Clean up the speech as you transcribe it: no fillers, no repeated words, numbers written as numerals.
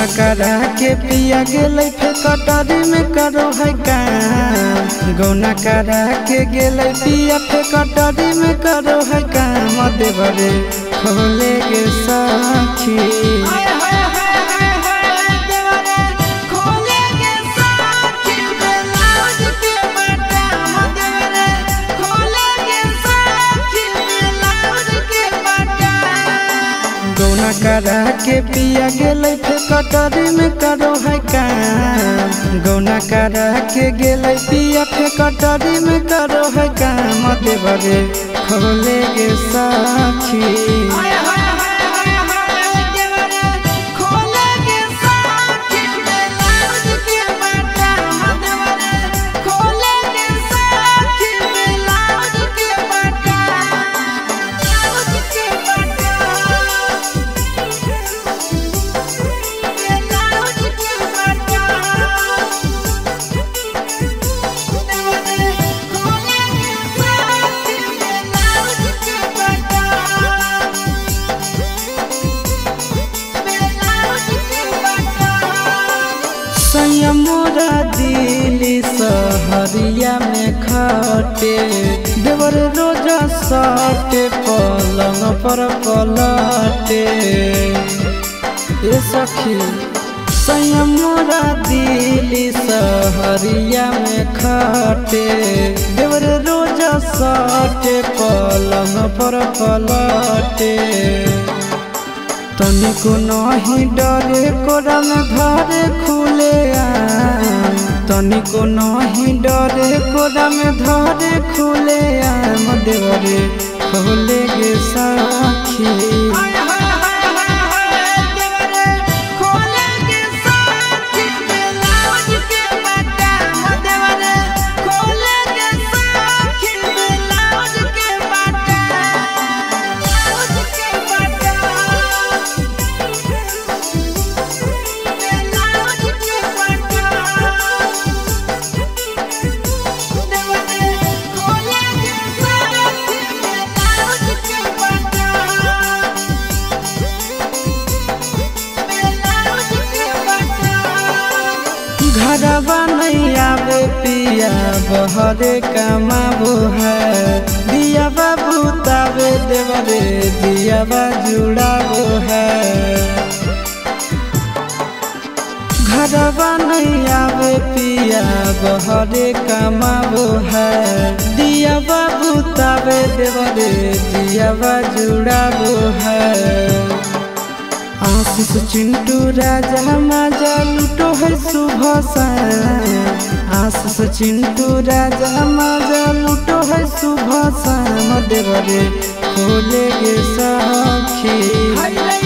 गौना करा के पिया गेलै फिर कटोरी में करो है काम। गौना करा के गेलै पिया फिर कटोरी में करो है काम। देवरे खोले गे साखी गौना करा के पिया गेलै फिर कटोरी में करो है काम। गौना करा के गेलै पिया फिर कटोरी में करो है काम। देवरे खोले गे साखी मोरा दिल्ली सहरिया में खटे। देवर रोजा सटे पलंग पर पलटे। ए सखी मोरा दिल्ली सहरिया में खटे। देवर रोजा सटे पलंग पर पलटे। तनिको नहीं डरे कोरा में धरे खुले आम। तनिको नहीं डरे कोरा में धरे खुले आम। देवरे खोले गे साखी घरवा नहीं आवे पिया बहरे कमाबो है। दिया बाबू तावे देवरे दिया बा जुड़ाबो है। घरवा नहीं आवे पिया बहरे कमाबो है। दिया बाबू तावे देवरे दिया बा जुड़ाबो है। आशीष चिंटू राजा मजा लूटो है सुबह शाम। आशीष चिंटू राजा मजा लूटो है सुबह शाम। देवरे खोले गे साखी।